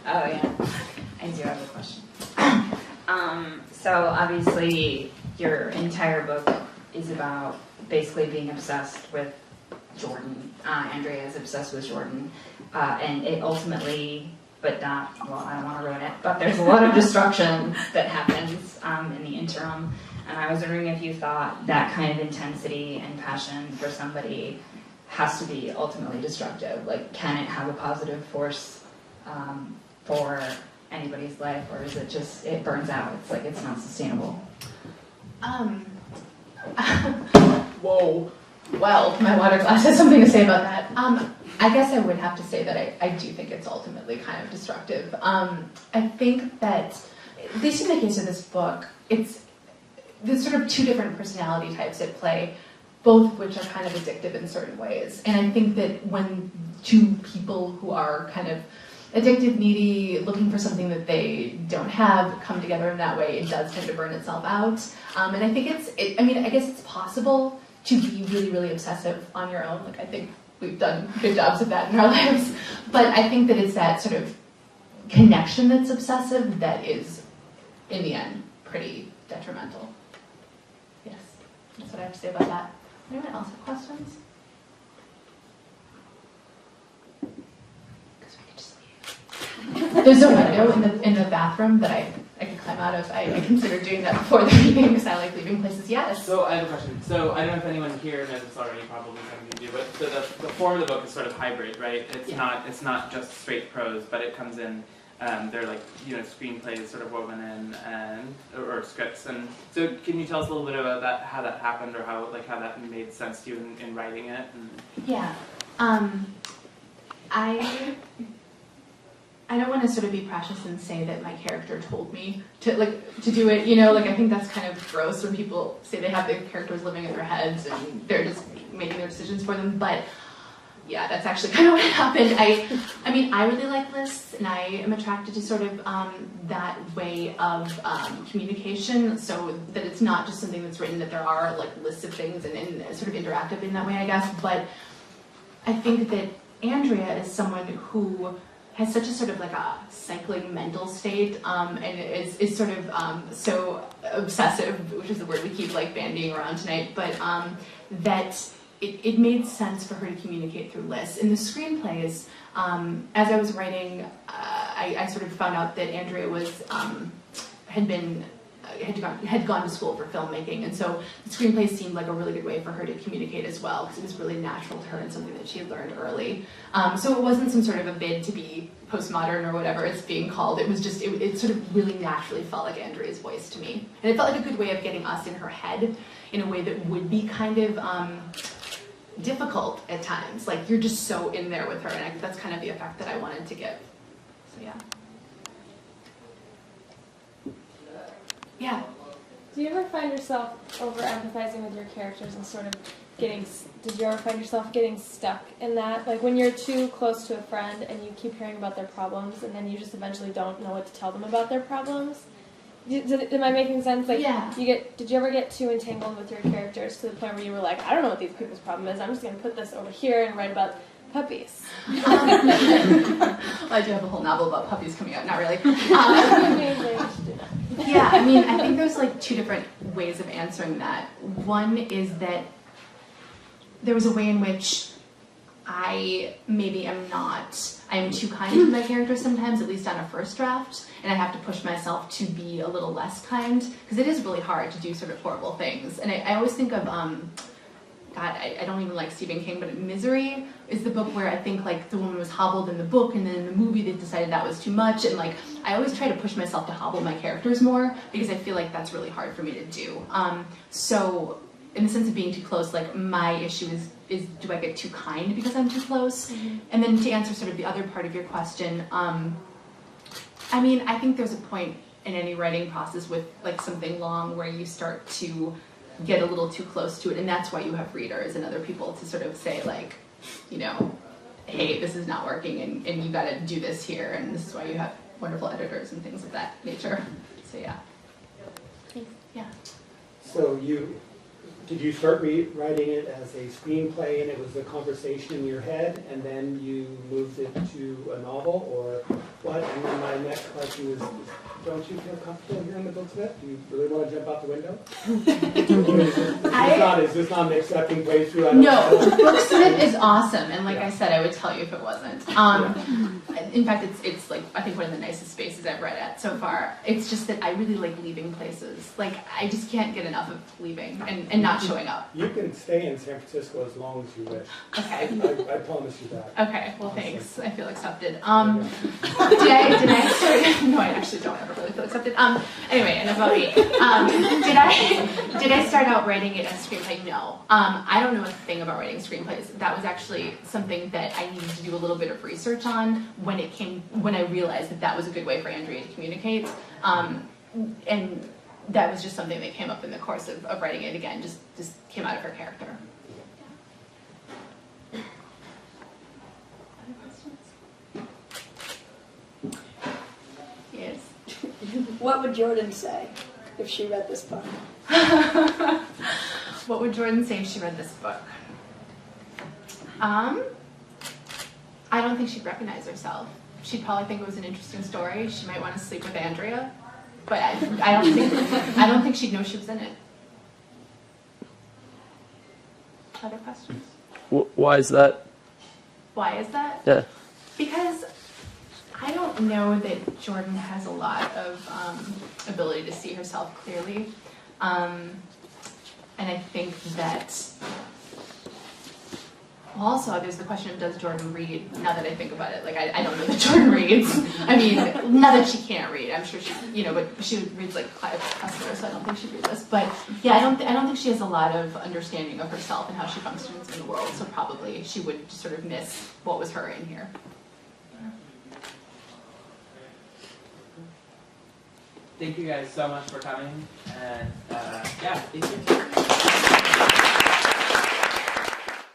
Oh yeah, I do have a question. So obviously your entire book is about basically being obsessed with Jordan. Andrea is obsessed with Jordan, and it ultimately, but not, well, I don't want to ruin it, but there's a lot of destruction that happens in the interim, and I was wondering if you thought that kind of intensity and passion for somebody has to be ultimately destructive. Like, can it have a positive force for anybody's life, or is it just, it burns out? It's like, it's not sustainable. Whoa. Well, my water glass has something to say about that. I guess I would have to say that I do think it's ultimately kind of destructive. I think that, at least in the case of this book, there's sort of two different personality types at play, both of which are kind of addictive in certain ways. And I think that when two people who are kind of addictive, needy, looking for something that they don't have, come together in that way, it does tend to burn itself out. And I think I guess it's possible to be really, really obsessive on your own. Like, I think we've done good jobs of that in our lives. But I think that it's that sort of connection that's obsessive that is, in the end, pretty detrimental. Yes, that's what I have to say about that. Anyone else have questions? Because we could just leave. There's a window in the bathroom that I could climb out of. I considered doing that before the meeting because I like leaving places. Yes? So I have a question. So I don't know if anyone here knows this already, probably some of you do, but so the form of the book is sort of hybrid, right? It's not just straight prose, but it comes in, they're like, screenplays sort of woven in, or scripts. And so can you tell us a little bit about that, how that happened, or how that made sense to you in writing it? Yeah. I don't want to sort of be precious and say that my character told me to do it, I think that's kind of gross when people say they have their characters living in their heads and they're just making their decisions for them, but yeah, that's actually kind of what happened. I really like lists, and I am attracted to sort of that way of communication, so that it's not just something that's written, that there are like lists of things and sort of interactive in that way, I guess. But I think that Andrea is someone who has such a sort of like a cycling mental state, and is sort of so obsessive, which is the word we keep like bandying around tonight, but that it made sense for her to communicate through lists. In the screenplays, as I was writing, I sort of found out that Andrea was had gone to school for filmmaking, and so the screenplay seemed like a really good way for her to communicate as well, because it was really natural to her and something that she had learned early. So it wasn't some sort of a bid to be postmodern or whatever it's being called. It was just, it sort of really naturally felt like Andrea's voice to me. And it felt like a good way of getting us in her head in a way that would be kind of difficult at times. Like, you're just so in there with her, and that's kind of the effect that I wanted to give. So yeah. Yeah. Do you ever find yourself over-empathizing with your characters and sort of did you ever find yourself getting stuck in that? Like, when you're too close to a friend and you keep hearing about their problems and then you just eventually don't know what to tell them about their problems? Am I making sense? Like, yeah. Did you ever get too entangled with your characters to the point where you were like, I don't know what these people's problem is, I'm just going to put this over here and write about puppies? Well, I do have a whole novel about puppies coming out. Not really. Yeah, I think there's like two different ways of answering that. One is that there was a way in which I am too kind to my character sometimes, at least on a first draft, and I have to push myself to be a little less kind, because it is really hard to do sort of horrible things. And I always think of, I don't even like Stephen King, but Misery is the book where I think like the woman was hobbled in the book, and then in the movie they decided that was too much, and like I always try to push myself to hobble my characters more, because I feel like that's really hard for me to do. So in the sense of being too close, like my issue is do I get too kind because I'm too close? Mm-hmm. And then to answer sort of the other part of your question, I think there's a point in any writing process with like something long where you start to get a little too close to it, and that's why you have readers and other people to sort of say like, hey, this is not working, and you got to do this here, and this is why you have wonderful editors and things of that nature. So yeah. Yeah. So did you start writing it as a screenplay and it was a conversation in your head, and then you moved it to a novel, or what? And then question is, don't you feel comfortable here in the Booksmith? Do you really want to jump out the window? Is this not an accepting place to? No, Booksmith is awesome, and like I said, I would tell you if it wasn't. In fact, it's like I think one of the nicest spaces I've read at so far. It's just that I really like leaving places. Like I just can't get enough of leaving and not showing up. You can stay in San Francisco as long as you wish. Okay. I promise you that. Okay. Well, thanks. I feel accepted. Did I start? No, I actually don't ever really feel accepted. Anyway, enough about me. Did I start out writing it as a screenplay? No. I don't know a thing about writing screenplays. That was actually something that I needed to do a little bit of research on when I realized that was a good way for Andrea to communicate. And that was just something that came up in the course of writing it again, just came out of her character. Other questions? Yes. What would Jordan say if she read this book? What would Jordan say if she read this book? I don't think she'd recognize herself. She'd probably think it was an interesting story. She might want to sleep with Andrea, but I don't think she'd know she was in it. Other questions? Why is that? Why is that? Yeah. Because I don't know that Jordan has a lot of ability to see herself clearly. And I think that also there's the question of does Jordan read? Now that I think about it, like I don't know that Jordan reads. I mean, not that she can't read. I'm sure she, but she reads like Clive Cussler, so I don't think she'd read this. But yeah, I don't think she has a lot of understanding of herself and how she functions in the world. So probably she would sort of miss what was her in here. Thank you guys so much for coming, and yeah, stay tuned.